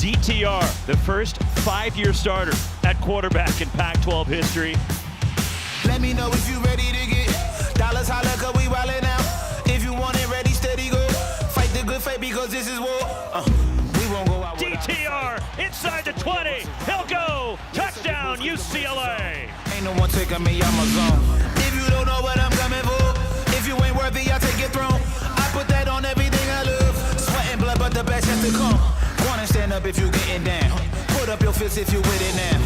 DTR, the first 5-year starter at quarterback in Pac-12 history. Let me know if you ready to get dollars, holla, cause we wildin' out. If you want it ready, steady, go. Fight the good fight because this is war. We won't go out. DTR inside the 20. He'll go. Touchdown, UCLA. Ain't no one taking me out my zone. If you don't know what I'm coming for, if you ain't worthy, I'll take your throne. I put that on everything I love. Sweat and blood, but the best yet to come. Wanna stand up if you getting down. Put up your fist if you with it now.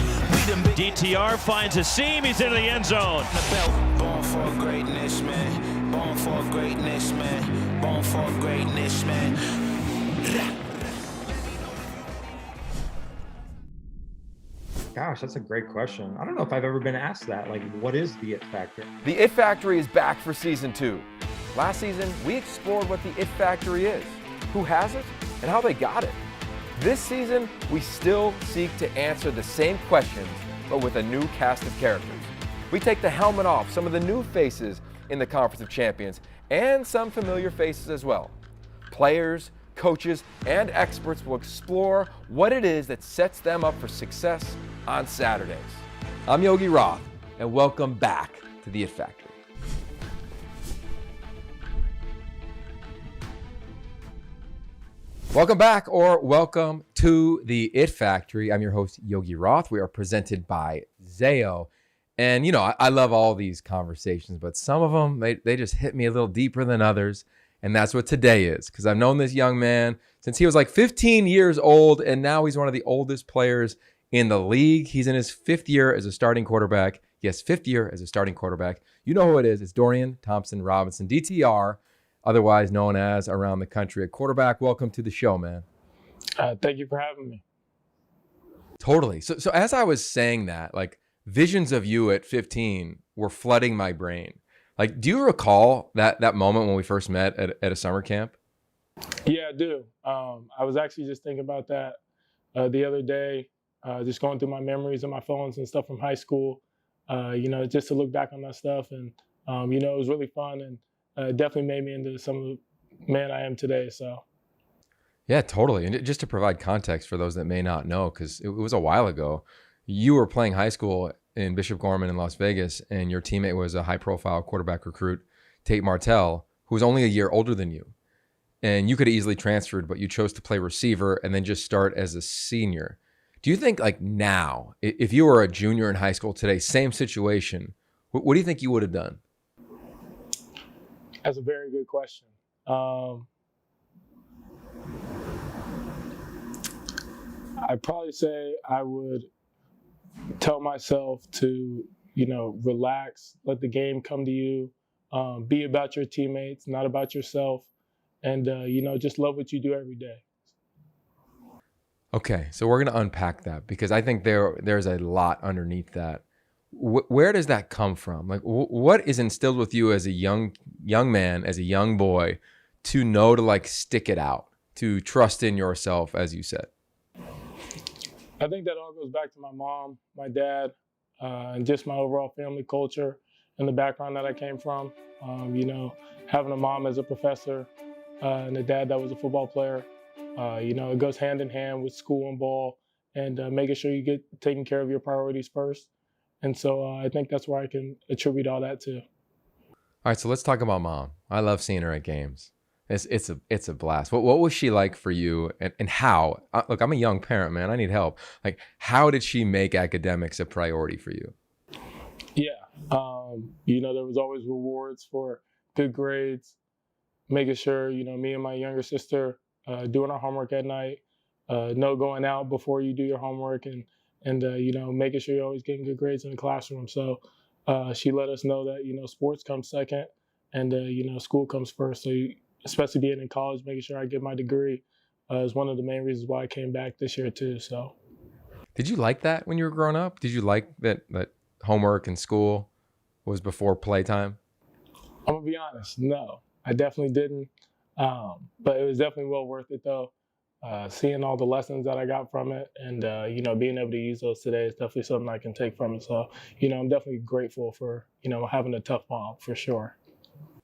DTR finds a seam. He's into the end zone. Born for greatness, man. Born for greatness, man. Born for greatness, man. Gosh, that's a great question. I don't know if I've ever been asked that. Like, what is the it factor? The It Factory is back for season 2. Last season, we explored what the It Factory is, who has it, and how they got it. This season, we still seek to answer the same questions, but with a new cast of characters. We take the helmet off some of the new faces in the Conference of Champions, and some familiar faces as well. Players, coaches, and experts will explore what it is that sets them up for success on Saturdays. I'm Yogi Roth, and welcome back to the It Factory. Welcome back, or welcome to the It Factory. I'm your host, Yogi Roth. We are presented by Zayo. And, you know, I love all these conversations, but some of them, they just hit me a little deeper than others. And that's what today is, because I've known this young man since he was like 15 years old, and now he's one of the oldest players in the league. He's in his 5th year as a starting quarterback. Yes, 5th year as a starting quarterback. You know who it is. It's Dorian Thompson-Robinson, DTR, otherwise known as around the country at quarterback. Welcome to the show, man. Thank you for having me. Totally. So as I was saying that, like, visions of you at 15 were flooding my brain. Like, do you recall that moment when we first met at a summer camp? Yeah, I do. I was actually just thinking about that the other day, just going through my memories on my phones and stuff from high school, just to look back on that stuff. And, it was really fun, and definitely made me into some of the man I am today. So. Yeah, totally. And just to provide context for those that may not know, because it was a while ago, you were playing high school in Bishop Gorman in Las Vegas, and your teammate was a high-profile quarterback recruit, Tate Martell, who was only a year older than you. And you could have easily transferred, but you chose to play receiver and then just start as a senior. Do you think, like, now, if you were a junior in high school today, same situation, what do you think you would have done? That's a very good question. I'd probably say I would tell myself to, relax, let the game come to you, be about your teammates, not about yourself, and, just love what you do every day. Okay, so we're going to unpack that, because I think there's a lot underneath that. Where does that come from? Like, what is instilled with you as a young man, as a young boy, to know to, like, stick it out, to trust in yourself, as you said? I think that all goes back to my mom, my dad, and just my overall family culture and the background that I came from. Having a mom as a professor and a dad that was a football player, it goes hand in hand with school and ball, and making sure you get taking care of your priorities first. And so I think that's where I can attribute all that to. All right, so let's talk about mom. I love seeing her at games. It's a blast. What was she like for you, and how? Look, I'm a young parent, man. I need help. Like, how did she make academics a priority for you? Yeah, there was always rewards for good grades, making sure, me and my younger sister doing our homework at night, no going out before you do your homework, and making sure you're always getting good grades in the classroom. So she let us know that, sports comes second, and, school comes first. So especially being in college, making sure I get my degree is one of the main reasons why I came back this year too. So. Did you like that when you were growing up? Did you like that homework and school was before playtime? I'm gonna be honest, no, I definitely didn't. But it was definitely well worth it though. Seeing all the lessons that I got from it, and being able to use those today is definitely something I can take from it. So, I'm definitely grateful for, having a tough mom for sure.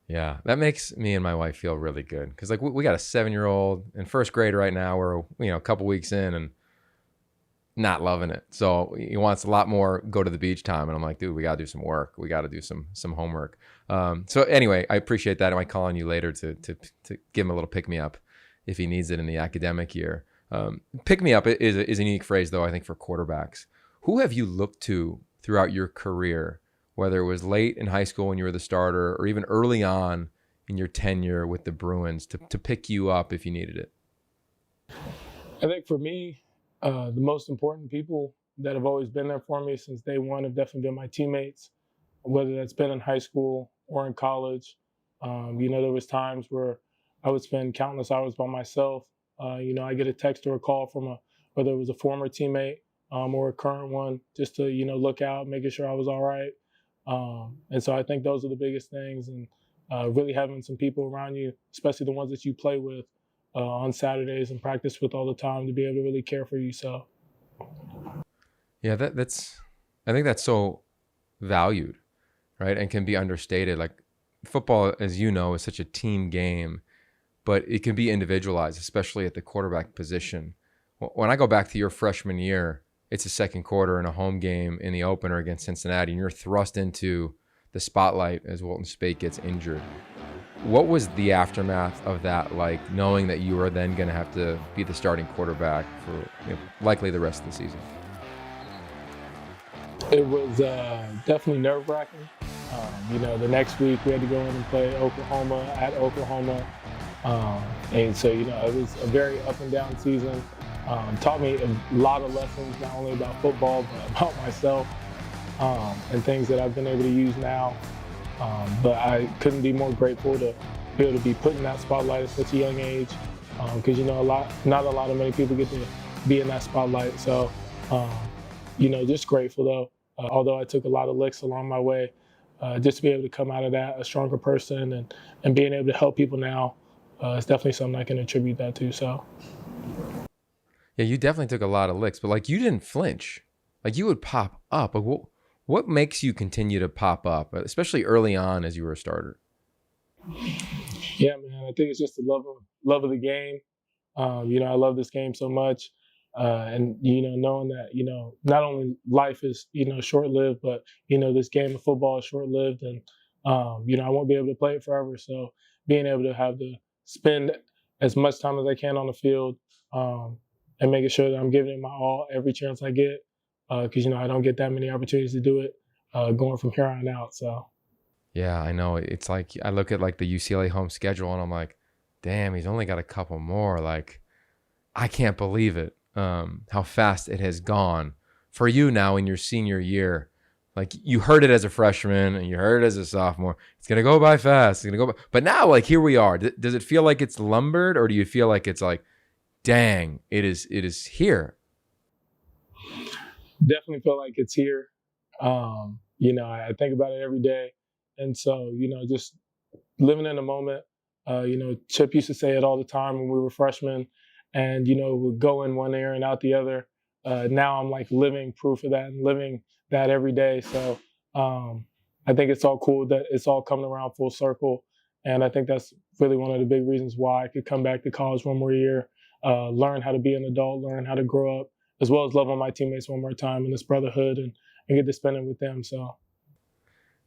Yeah, that makes me and my wife feel really good, because like we got a 7-year-old in first grade right now. We're a couple weeks in, and not loving it. So he wants a lot more go to the beach time. And I'm like, dude, we got to do some work. We got to do some homework. So anyway, I appreciate that. I might call on you later to give him a little pick me up if he needs it in the academic year. Pick me up is a unique phrase, though, I think, for quarterbacks. Who have you looked to throughout your career, whether it was late in high school when you were the starter or even early on in your tenure with the Bruins to pick you up if you needed it? I think for me, the most important people that have always been there for me since day one have definitely been my teammates, whether that's been in high school or in college. There was times where I would spend countless hours by myself. I get a text or a call from whether it was a former teammate or a current one, just to, look out, making sure I was all right. And so I think those are the biggest things, and really having some people around you, especially the ones that you play with on Saturdays and practice with all the time, to be able to really care for yourself. Yeah, I think that's so valued, right? And can be understated. Like football, as you know, is such a team game, but it can be individualized, especially at the quarterback position. When I go back to your freshman year, it's a second quarter in a home game in the opener against Cincinnati, and you're thrust into the spotlight as Wilton Speight gets injured. What was the aftermath of that like, knowing that you were then going to have to be the starting quarterback for likely the rest of the season? It was definitely nerve-wracking. The next week we had to go in and play Oklahoma at Oklahoma. And so, it was a very up and down season. Taught me a lot of lessons, not only about football, but about myself, and things that I've been able to use now. But I couldn't be more grateful to be able to be put in that spotlight at such a young age, because not a lot of many people get to be in that spotlight. So, just grateful though. Although I took a lot of licks along my way, just to be able to come out of that a stronger person and being able to help people now, is definitely something I can attribute that to. So. Yeah, you definitely took a lot of licks, but like you didn't flinch. Like you would pop up. Like what makes you continue to pop up, especially early on as you were a starter? Yeah, man, I think it's just the love of the game. I love this game so much, and knowing that not only life is short-lived, but this game of football is short-lived, and I won't be able to play it forever. So being able to have to spend as much time as I can on the field, and making sure that I'm giving it my all every chance I get, because I don't get that many opportunities to do it going from here on out. So. Yeah, I know. It's like I look at like the UCLA home schedule and I'm like, damn, he's only got a couple more. Like, I can't believe it. How fast it has gone for you now in your senior year. Like you heard it as a freshman and you heard it as a sophomore. It's gonna go by fast. It's gonna go by. But now, like here we are. Does it feel like it's lumbered, or do you feel like it's like, dang, it is here? Definitely feel like it's here. I think about it every day. And so, just living in the moment. Chip used to say it all the time when we were freshmen, and, we'd go in one ear and out the other. Now I'm like living proof of that and living that every day. So I think it's all cool that it's all coming around full circle. And I think that's really one of the big reasons why I could come back to college one more year, learn how to be an adult, learn how to grow up, as well as love on my teammates one more time in this brotherhood and get to spend it with them. So.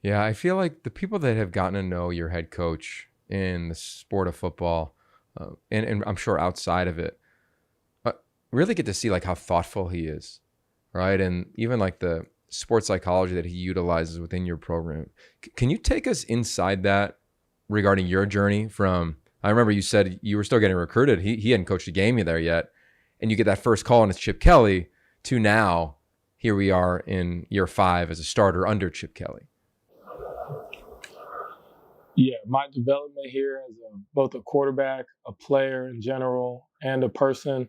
Yeah, I feel like the people that have gotten to know your head coach in the sport of football, and I'm sure outside of it, really get to see like how thoughtful he is, right? And even like the sports psychology that he utilizes within your program. Can you take us inside that regarding your journey from, I remember you said you were still getting recruited. He hadn't coached a game there yet. And you get that first call and it's Chip Kelly, to now, here we are in year 5 as a starter under Chip Kelly. Yeah, my development here as both a quarterback, a player in general, and a person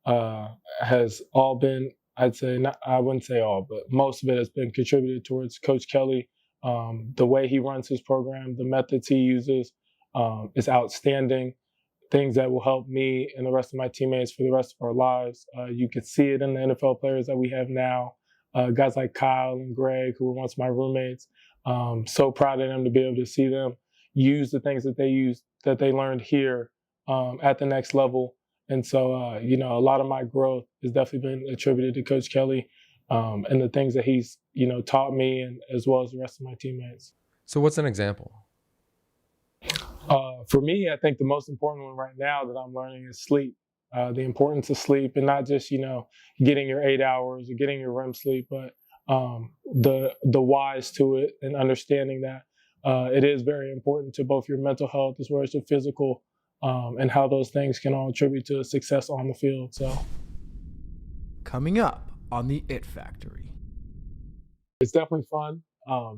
has all been, I'd say, I wouldn't say all, but most of it has been contributed towards Coach Kelly. The way he runs his program, the methods he uses is outstanding. Things that will help me and the rest of my teammates for the rest of our lives. You could see it in the NFL players that we have now. Guys like Kyle and Greg, who were once my roommates. So proud of them to be able to see them use the things that they learned here at the next level And so, you know, a lot of my growth has definitely been attributed to Coach Kelly and the things that he's, you know, taught me and as well as the rest of my teammates. So what's an example? For me, I think the most important one right now that I'm learning is sleep. The importance of sleep, and not just, you know, getting your 8 hours or getting your REM sleep, but the whys to it and understanding that it is very important to both your mental health as well as your physical, and how those things can all attribute to success on the field. So Coming up on the It Factory. it's definitely fun.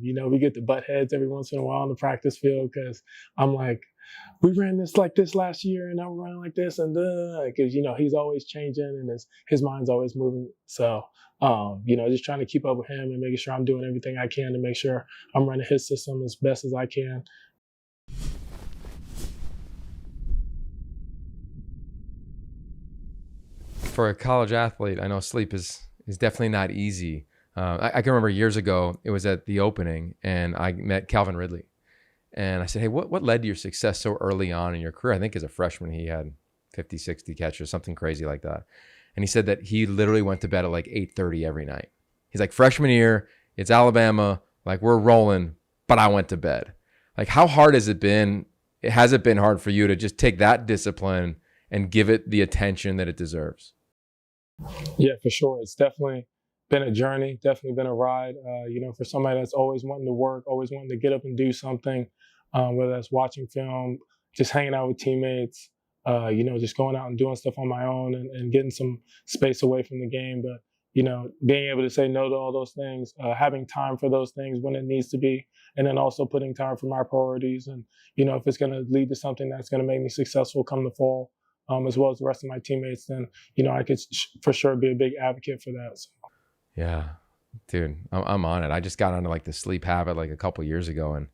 You know, we get to butt heads every once in a while on the practice field because I'm like, we ran this like this last year and now we're running like this, and because, you know, he's always changing and his mind's always moving. So, you know, just trying to keep up with him and making sure I'm doing everything I can to make sure I'm running his system as best as I can. For a college athlete, I know sleep is definitely not easy. I can remember years ago, it was at the opening, and I met Calvin Ridley. And I said, hey, what led to your success so early on in your career? I think as a freshman, he had 50, 60 catches, something crazy like that. And he said that he literally went to bed at like 8:30 every night. He's like, freshman year, it's Alabama, like we're rolling, but I went to bed. Like, how hard has it been? Has it been hard for you to just take that discipline and give it the attention that it deserves? Yeah, for sure. It's definitely been a journey, definitely been a ride. You know, for somebody that's always wanting to work, always wanting to get up and do something, whether that's watching film, just hanging out with teammates, you know, just going out and doing stuff on my own and getting some space away from the game. But, you know, being able to say no to all those things, having time for those things when it needs to be, and then also putting time for my priorities. And, you know, if it's going to lead to something that's going to make me successful come the fall, as well as the rest of my teammates, then, you know, I could for sure be a big advocate for that. So. Yeah, dude, I'm on it. I just got onto like the sleep habit like a couple years ago, and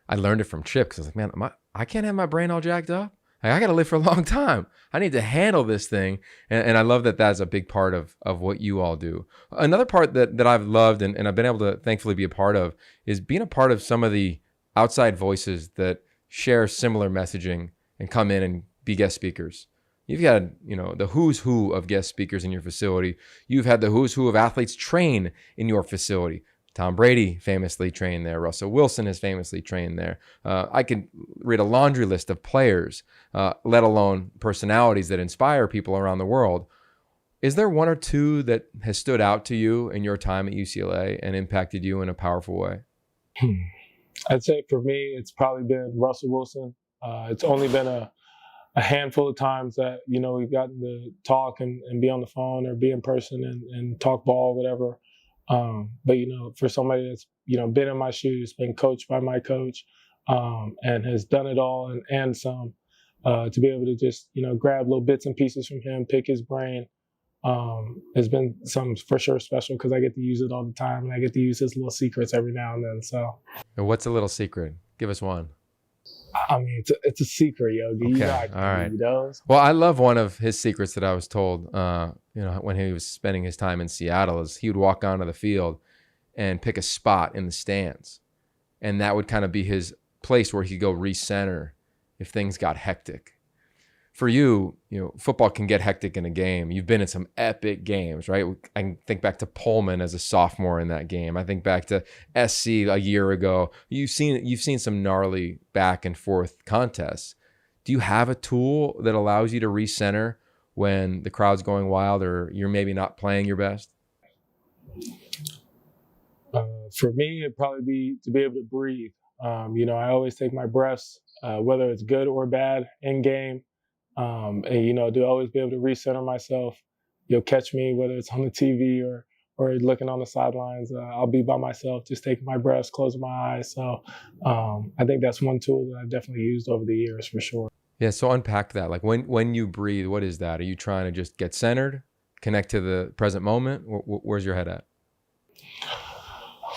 I learned it from Chip because I was like, man, I can't have my brain all jacked up. Like, I got to live for a long time. I need to handle this thing. And I love that that's a big part of what you all do. Another part that I've loved and I've been able to thankfully be a part of is being a part of some of the outside voices that share similar messaging and come in and be guest speakers. You've had, you know, the who's who of guest speakers in your facility. You've had the who's who of athletes train in your facility. Tom Brady famously trained there. Russell Wilson has famously trained there. I could read a laundry list of players, let alone personalities that inspire people around the world. Is there one or two that has stood out to you in your time at UCLA and impacted you in a powerful way? I'd say for me, it's probably been Russell Wilson. It's only been a handful of times that, you know, we've gotten to talk and be on the phone or be in person and talk ball, whatever. But, you know, for somebody that's, you know, been in my shoes, been coached by my coach, and has done it all and some, to be able to just, you know, grab little bits and pieces from him, pick his brain, has been something for sure special because I get to use it all the time and I get to use his little secrets every now and then. So, And what's a little secret? Give us one. I mean, it's a secret, Yogi. Okay. You know I can All right. give you those. Well, I love one of his secrets that I was told, you know, when he was spending his time in Seattle, is he would walk onto the field and pick a spot in the stands. And that would kind of be his place where he'd go recenter if things got hectic. For you, you know, football can get hectic in a game. You've been in some epic games, right? I can think back to Pullman as a sophomore in that game. I think back to SC a year ago. You've seen some gnarly back and forth contests. Do you have a tool that allows you to recenter when the crowd's going wild or you're maybe not playing your best? For me, it'd probably be to be able to breathe. You know, I always take my breaths, whether it's good or bad in game. And, you know, to always be able to recenter myself. You'll catch me, whether it's on the TV or looking on the sidelines. I'll be by myself, just taking my breaths, closing my eyes. So I think that's one tool that I've definitely used over the years for sure. Yeah, so unpack that. Like when you breathe, what is that? Are you trying to just get centered, connect to the present moment? Where's your head at?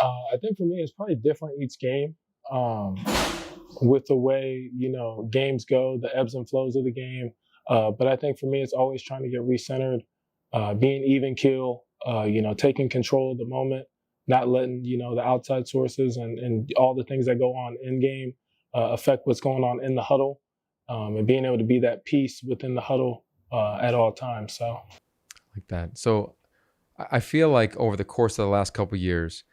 I think for me, it's probably different each game. With the way, you know, games go, the ebbs and flows of the game. But I think for me, it's always trying to get recentered, being even keel, you know, taking control of the moment, not letting, you know, the outside sources and all the things that go on in game affect what's going on in the huddle, and being able to be that piece within the huddle at all times. So. Like that. So I feel like over the course of the last couple of years,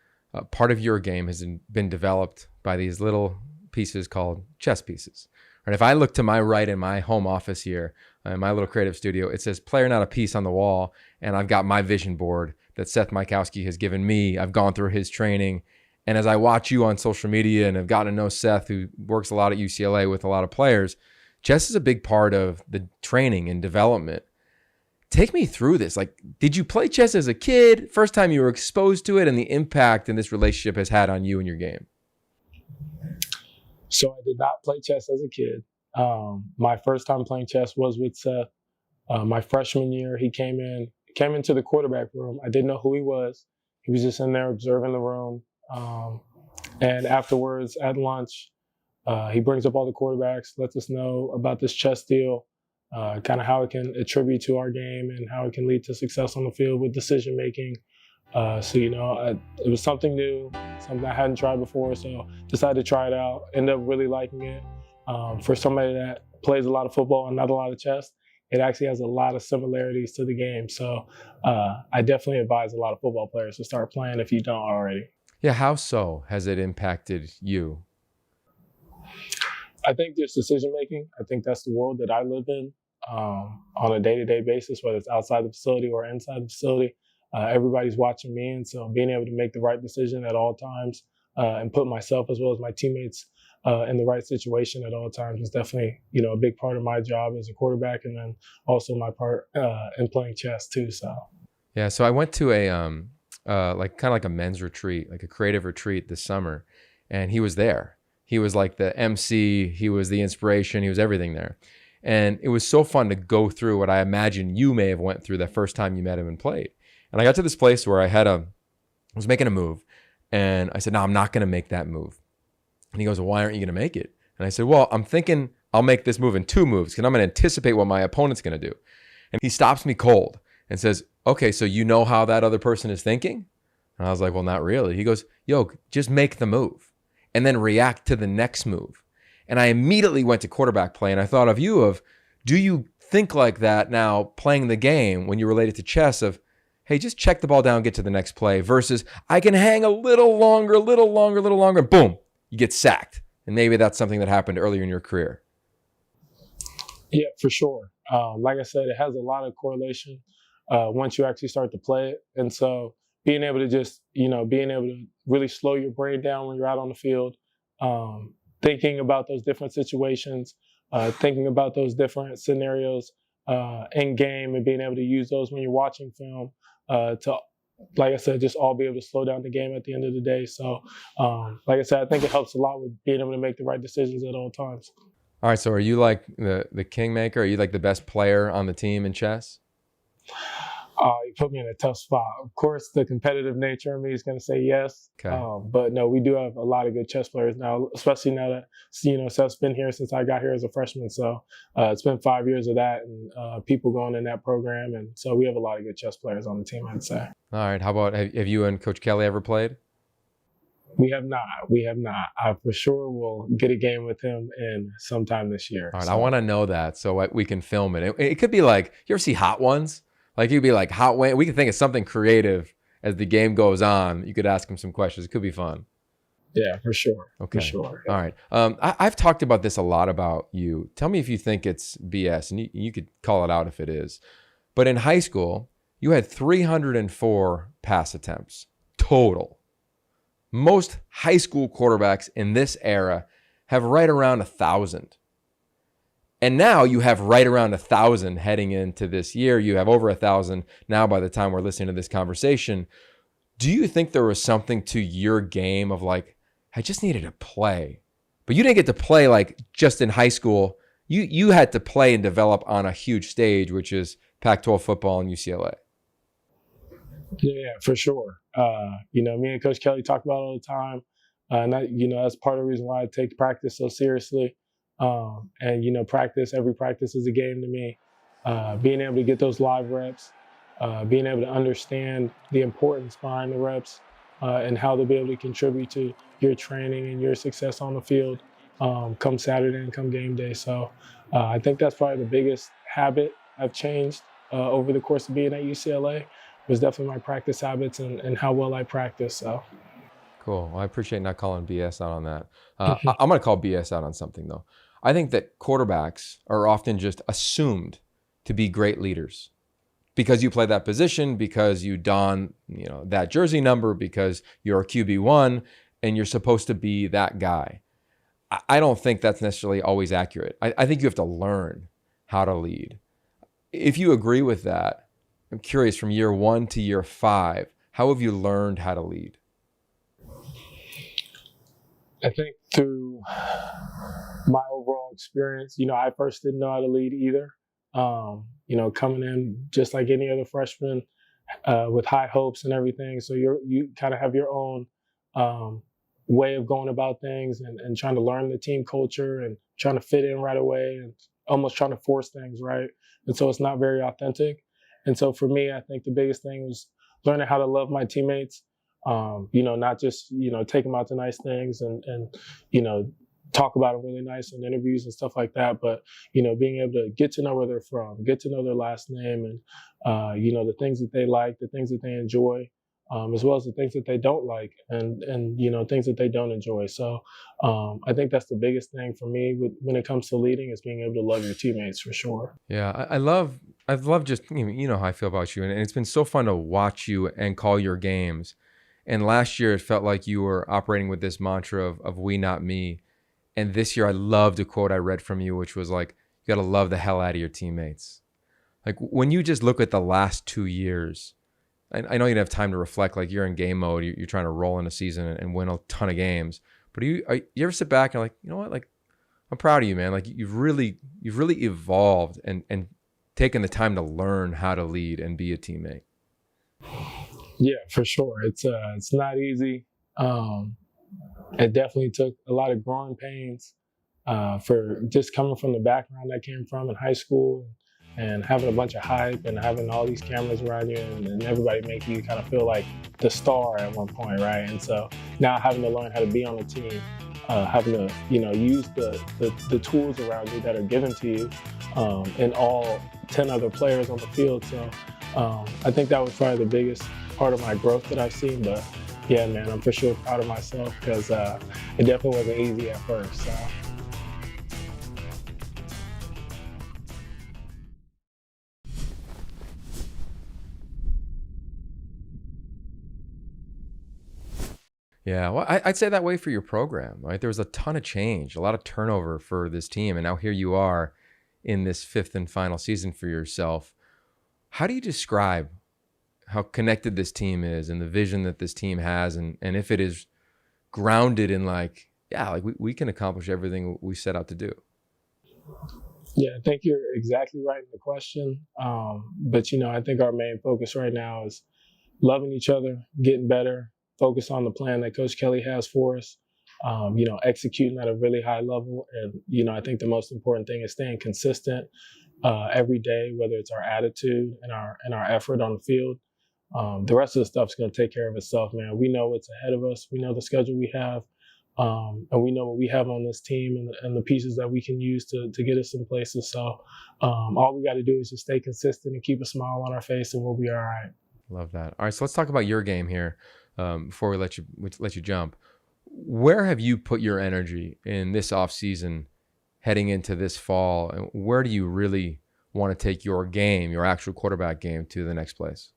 part of your game has been developed by these little pieces called chess pieces. And if I look to my right in my home office here, in my little creative studio, it says player not a piece on the wall. And I've got my vision board that Seth Mikowski has given me. I've gone through his training. And as I watch you on social media and have gotten to know Seth, who works a lot at UCLA with a lot of players, chess is a big part of the training and development. Take me through this. Like, did you play chess as a kid? First time you were exposed to it, and the impact in this relationship has had on you and your game? So I did not play chess as a kid. My first time playing chess was with Seth. My freshman year, he came into the quarterback room. I didn't know who he was. He was just in there observing the room. And afterwards, at lunch, he brings up all the quarterbacks, lets us know about this chess deal. Kind of how it can attribute to our game and how it can lead to success on the field with decision making. It was something new, something I hadn't tried before, so decided to try it out. Ended up really liking it. For somebody that plays a lot of football and not a lot of chess, it actually has a lot of similarities to the game. So I definitely advise a lot of football players to start playing if you don't already. Yeah, how so has it impacted you? I think there's decision making. I think that's the world that I live in on a day-to-day basis, whether it's outside the facility or inside the facility. Everybody's watching me, and so being able to make the right decision at all times and put myself as well as my teammates in the right situation at all times is definitely, a big part of my job as a quarterback, and then also my part in playing chess too. So. Yeah, so I went to a kind of like a men's retreat, like a creative retreat this summer, and he was there. He was like the MC, he was the inspiration, he was everything there. And it was so fun to go through what I imagine you may have went through the first time you met him and played. And I got to this place where I was making a move, and I said, no, I'm not going to make that move. And he goes, well, why aren't you going to make it? And I said, well, I'm thinking I'll make this move in 2 moves because I'm going to anticipate what my opponent's going to do. And he stops me cold and says, okay, so you know how that other person is thinking? And I was like, well, not really. He goes, yo, just make the move and then react to the next move. And I immediately went to quarterback play, and I thought of you do you think like that now playing the game when you relate it to chess of, hey, just check the ball down, get to the next play, versus I can hang a little longer, and boom, you get sacked. And maybe that's something that happened earlier in your career. Yeah, for sure. Like I said, it has a lot of correlation once you actually start to play it. And so being able to just, being able to really slow your brain down when you're out on the field, thinking about those different situations, thinking about those different scenarios in game, and being able to use those when you're watching film to, like I said, just all be able to slow down the game at the end of the day. So, like I said, I think it helps a lot with being able to make the right decisions at all times. All right, so are you like the kingmaker? Are you like the best player on the team in chess? You put me in a tough spot. Of course, the competitive nature of me is going to say yes. Okay. But no, we do have a lot of good chess players now, especially now that, Seth's been here since I got here as a freshman. So it's been 5 years of that, and people going in that program. And so we have a lot of good chess players on the team, I'd say. All right. How about, have you and Coach Kelly ever played? We have not. I for sure will get a game with him in sometime this year. All right. So. I want to know that so we can film it. It could be like, you ever see Hot Ones? Like, you'd be like, Hot Wayne. We could think of something creative as the game goes on. You could ask him some questions. It could be fun. Yeah, for sure. Okay. For sure. Yeah. All right. I've talked about this a lot about you. Tell me if you think it's BS, and you could call it out if it is. But in high school, you had 304 pass attempts total. Most high school quarterbacks in this era have right around 1,000. And now you have right around 1,000 heading into this year. You have over 1,000 now by the time we're listening to this conversation. Do you think there was something to your game of like, I just needed to play? But you didn't get to play like just in high school. You had to play and develop on a huge stage, which is Pac-12 football and UCLA. Yeah, for sure. Me and Coach Kelly talk about it all the time. And that's part of the reason why I take practice so seriously. Every practice is a game to me. Being able to get those live reps, being able to understand the importance behind the reps, and how they'll be able to contribute to your training and your success on the field come Saturday and come game day. So I think that's probably the biggest habit I've changed over the course of being at UCLA was definitely my practice habits and how well I practice. So. Cool. Well, I appreciate not calling BS out on that. I'm going to call BS out on something, though. I think that quarterbacks are often just assumed to be great leaders because you play that position, because you don, that jersey number, because you're a QB1 and you're supposed to be that guy. I don't think that's necessarily always accurate. I think you have to learn how to lead. If you agree with that, I'm curious, from year 1 to year 5, how have you learned how to lead? I think through my overall experience, I first didn't know how to lead either. Coming in just like any other freshman with high hopes and everything. So you kind of have your own way of going about things and trying to learn the team culture and trying to fit in right away and almost trying to force things, right? And so it's not very authentic. And so for me, I think the biggest thing was learning how to love my teammates. Not just, take them out to nice things and talk about them really nice in interviews and stuff like that. But, being able to get to know where they're from, get to know their last name and, the things that they like, the things that they enjoy, as well as the things that they don't like and things that they don't enjoy. So I think that's the biggest thing for me when it comes to leading is being able to love your teammates for sure. Yeah, I've loved just, how I feel about you. And it's been so fun to watch you and call your games. And last year, it felt like you were operating with this mantra of we, not me. And this year, I loved a quote I read from you, which was like, you got to love the hell out of your teammates. Like when you just look at the last 2 years, I know you don't have time to reflect, like you're in game mode, you're trying to roll in a season and win a ton of games. But you ever sit back and like, you know what, like I'm proud of you, man. Like you've really evolved and taken the time to learn how to lead and be a teammate. Yeah, for sure. It's not easy. It definitely took a lot of growing pains for just coming from the background I came from in high school and having a bunch of hype and having all these cameras around you and everybody make you kind of feel like the star at one point, right? And so now having to learn how to be on a team, having to use the tools around you that are given to you and all 10 other players on the field. So I think that was probably the biggest part of my growth that I've seen. But yeah, man, I'm for sure proud of myself because it definitely wasn't easy at first. So. Yeah, well, I'd say that way for your program, right? There was a ton of change, a lot of turnover for this team, and now here you are in this 5th and final season for yourself. How do you describe how connected this team is and the vision that this team has, and if it is grounded in we can accomplish everything we set out to do? Yeah, I think you're exactly right in the question. But I think our main focus right now is loving each other, getting better, focus on the plan that Coach Kelly has for us, executing at a really high level. And, I think the most important thing is staying consistent every day, whether it's our attitude and our effort on the field. The rest of the stuff's going to take care of itself, man. We know what's ahead of us. We know the schedule we have. And we know what we have on this team and the pieces that we can use to get us in places. So all we got to do is just stay consistent and keep a smile on our face and we'll be all right. Love that. All right, so let's talk about your game here before we let you jump. Where have you put your energy in this offseason heading into this fall? And where do you really want to take your game, your actual quarterback game, to the next place?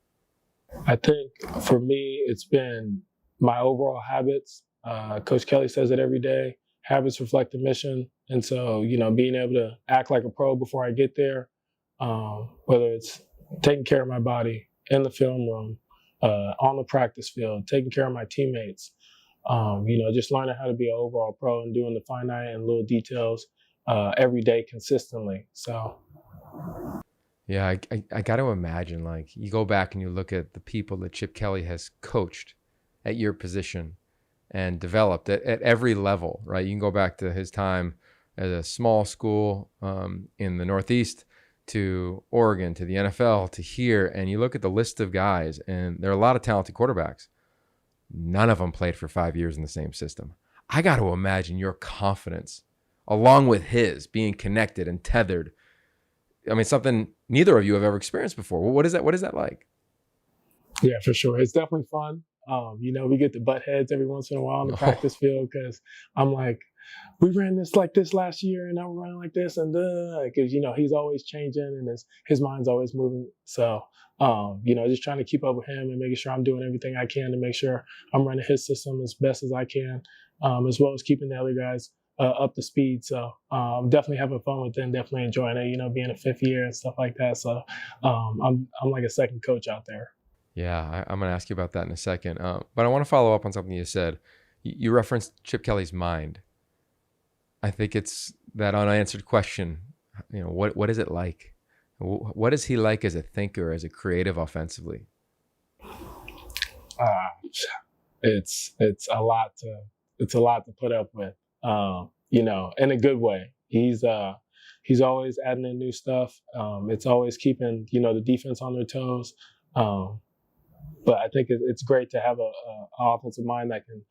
I think for me, it's been my overall habits. Coach Kelly says it every day. Habits reflect the mission. And so, being able to act like a pro before I get there, whether it's taking care of my body in the film room, on the practice field, taking care of my teammates, just learning how to be an overall pro and doing the finite and little details every day consistently. So. Yeah, I got to imagine, like, you go back and you look at the people that Chip Kelly has coached at your position and developed at every level, right? You can go back to his time at a small school in the Northeast to Oregon, to the NFL, to here, and you look at the list of guys, and there are a lot of talented quarterbacks. None of them played for 5 years in the same system. I got to imagine your confidence, along with his, being connected and tethered. I mean, something neither of you have ever experienced before. What is that? What is that like? Yeah, for sure. It's definitely fun. We get to butt heads every once in a while on the practice field because I'm like, we ran this like this last year and now we're running like this and because he's always changing and his mind's always moving. So just trying to keep up with him and making sure I'm doing everything I can to make sure I'm running his system as best as I can, as well as keeping the other guys up to speed. So definitely having fun with them, definitely enjoying it, being a fifth year and stuff like that. So I'm like a second coach out there. Yeah, I'm going to ask you about that in a second. But I want to follow up on something you said. You referenced Chip Kelly's mind. I think it's that unanswered question. What is it like? What is he like as a thinker, as a creative offensively? It's a lot to put up with. In a good way. He's always adding in new stuff. It's always keeping the defense on their toes. But I think it's great to have a offensive mind that can,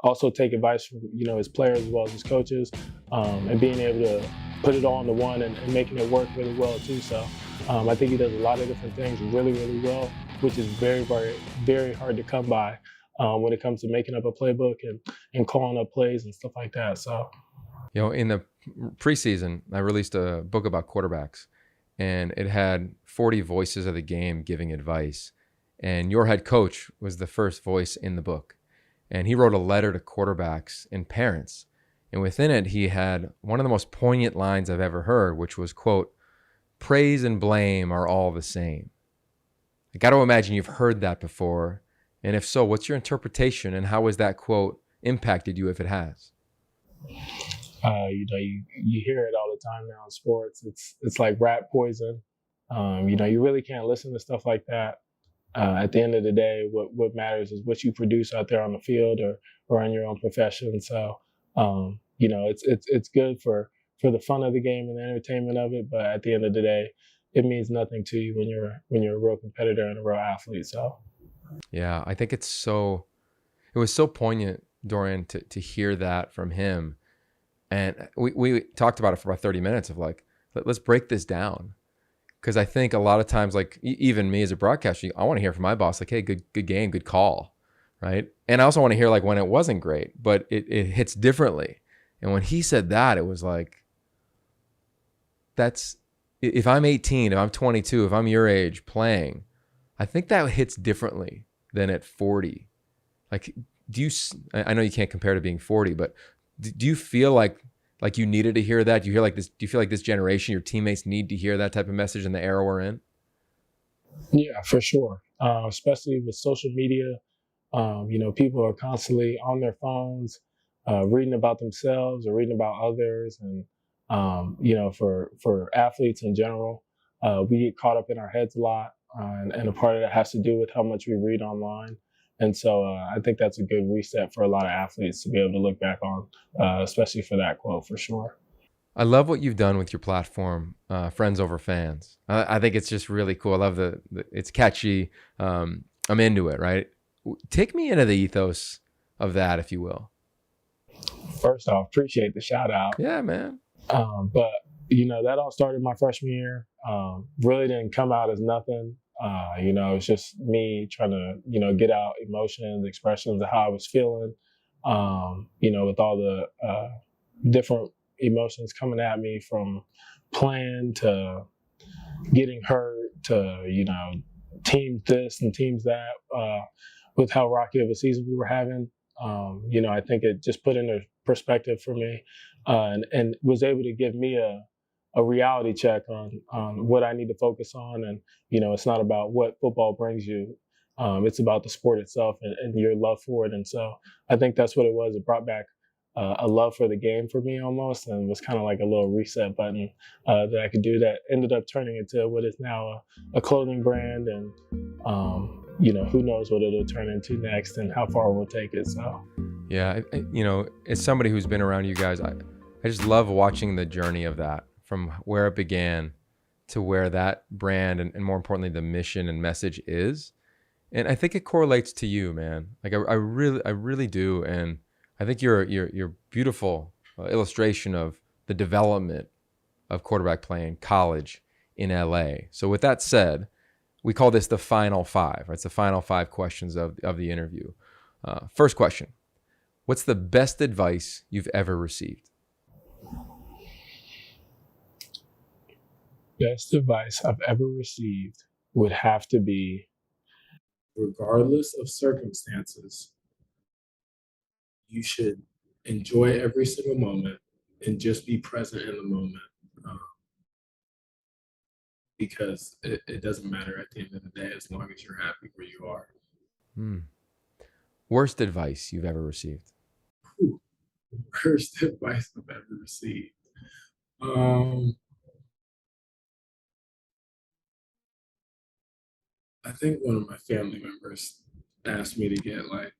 also take advice from, his players as well as his coaches, and being able to put it all into one and making it work really well too. So I think he does a lot of different things really, really well, which is very, very, very hard to come by when it comes to making up a playbook and calling up plays and stuff like that. So, in the preseason, I released a book about quarterbacks, and it had 40 voices of the game giving advice. And your head coach was the first voice in the book. And he wrote a letter to quarterbacks and parents. And within it, he had one of the most poignant lines I've ever heard, which was, quote, "Praise and blame are all the same." I got to imagine you've heard that before. And if so, what's your interpretation and how has that quote impacted you if it has? You hear it all the time now in sports. It's like rat poison. You really can't listen to stuff like that. At the end of the day, what matters is what you produce out there on the field or in your own profession. So, it's good for the fun of the game and the entertainment of it. But at the end of the day, it means nothing to you when you're a real competitor and a real athlete. So, yeah, I think it was so poignant, Dorian, to hear that from him. And we talked about it for about 30 minutes of like, let's break this down. Because I think a lot of times, like even me as a broadcaster, I want to hear from my boss, like, hey, good game, good call, right? And I also want to hear like when it wasn't great, but it hits differently. And when he said that, it was like, if I'm 18, if I'm 22, if I'm your age playing, I think that hits differently than at 40. Like, I know you can't compare to being 40, but do you feel like you needed to hear that? Do you feel like this generation, your teammates need to hear that type of message in the era we're in? Yeah, for sure. Especially with social media, people are constantly on their phones, reading about themselves or reading about others. And, for athletes in general, we get caught up in our heads a lot. And a part of that has to do with how much we read online. And so I think that's a good reset for a lot of athletes to be able to look back on, especially for that quote, for sure. I love what you've done with your platform, Friends Over Fans. I think it's just really cool. I love it's catchy. I'm into it, right? Take me into the ethos of that, if you will. First off, appreciate the shout out. Yeah, man. But, that all started my freshman year. Really didn't come out as nothing. It's just me trying to, get out emotions, expressions of how I was feeling, with all the different emotions coming at me from playing to getting hurt to, teams this and teams that, with how rocky of a season we were having. I think it just put into perspective for me and was able to give me a reality check on what I need to focus on. And, it's not about what football brings you. It's about the sport itself and your love for it. And so I think that's what it was. It brought back a love for the game for me almost, and was kind of like a little reset button that I could do that ended up turning into what is now a clothing brand. And, who knows what it'll turn into next and how far we'll take it. So, yeah, as somebody who's been around you guys, I just love watching the journey of that. From where it began to where that brand and more importantly, the mission and message is. And I think it correlates to you, man. Like I really do. And I think you're beautiful illustration of the development of quarterback play in college in LA. So with that said, we call this the final five, right? It's the final 5 questions of the interview. First question, what's the best advice you've ever received? Best advice I've ever received would have to be, regardless of circumstances, you should enjoy every single moment and just be present in the moment. Because it doesn't matter at the end of the day as long as you're happy where you are. Worst advice you've ever received? Worst advice I've ever received. I think one of my family members asked me to get like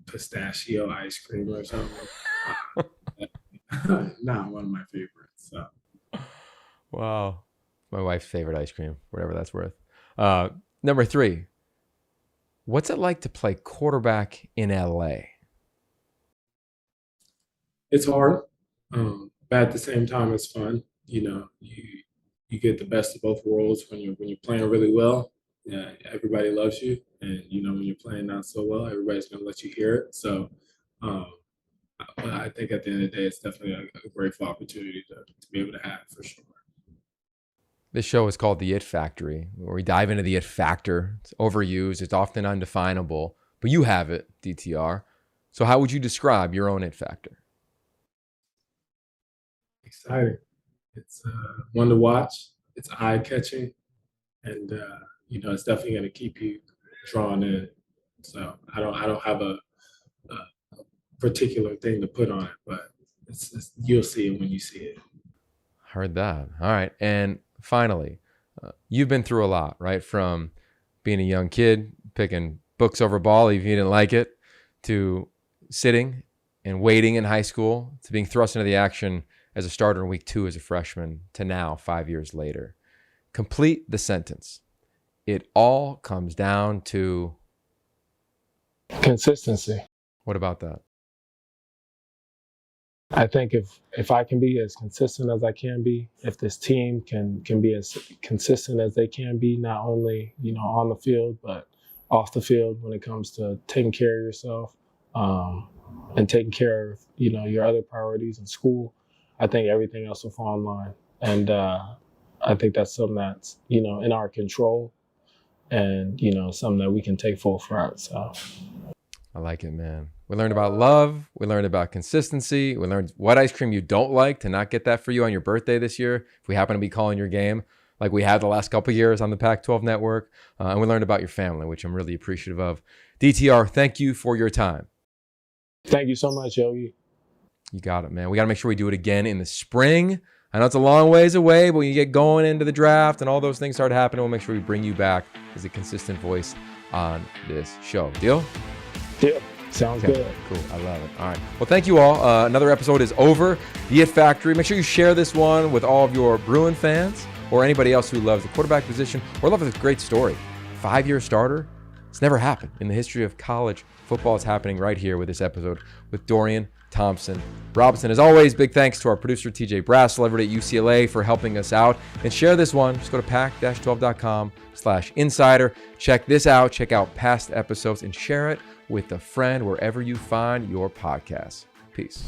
pistachio ice cream or something. Not one of my favorites. So. Wow. My wife's favorite ice cream, whatever that's worth. Number 3, what's it like to play quarterback in LA? It's hard, but at the same time, it's fun. You know, you get the best of both worlds when you're playing really well. Yeah, everybody loves you, and you know when you're playing not so well, everybody's gonna let you hear it. So, I think at the end of the day, it's definitely a grateful opportunity to be able to have for sure. This show is called The It Factory, where we dive into the it factor. It's overused, it's often undefinable, but you have it, DTR. So how would you describe your own it factor? Exciting. It's one to watch. It's eye-catching, and you know it's definitely going to keep you drawn in. So I don't have a particular thing to put on it, but it's you'll see it when you see it. Heard that. All right. And finally, you've been through a lot, right? From being a young kid, picking books over ball if you didn't like it, to sitting and waiting in high school, to being thrust into the action as a starter in week 2 as a freshman, to now 5 years later. Complete the sentence. It all comes down to Consistency. what about that? I think if I can be as consistent as I can be, if this team can be as consistent as they can be, not only on the field but off the field when it comes to taking care of yourself and taking care of your other priorities in school, I think everything else will fall in line. And I think that's something that's in our control, and something that we can take full threat. So I like it, man. We learned about love. We learned about consistency. We learned what ice cream you don't like, to not get that for you on your birthday this year if we happen to be calling your game like we had the last couple of years on the Pac-12 network. And we learned about your family, which I'm really appreciative of. DTR, thank you for your time. Thank you so much, Yogi. You got it, man. We got to make sure we do it again in the spring. I know it's a long ways away, but when you get going into the draft and all those things start happening, we'll make sure we bring you back as a consistent voice on this show. Deal? Deal. Sounds good. Cool. I love it. All right. Well, thank you all. Another episode is over. The It Factory. Make sure you share this one with all of your Bruin fans or anybody else who loves the quarterback position or loves this great story. 5-year starter. It's never happened in the history of college football. It's happening right here with this episode with Dorian Thompson-Robinson. As always, big thanks to our producer, TJ Brassel, over at UCLA, for helping us out. And share this one. Just go to pac-12.com/insider. Check this out. Check out past episodes and share it with a friend wherever you find your podcasts. Peace.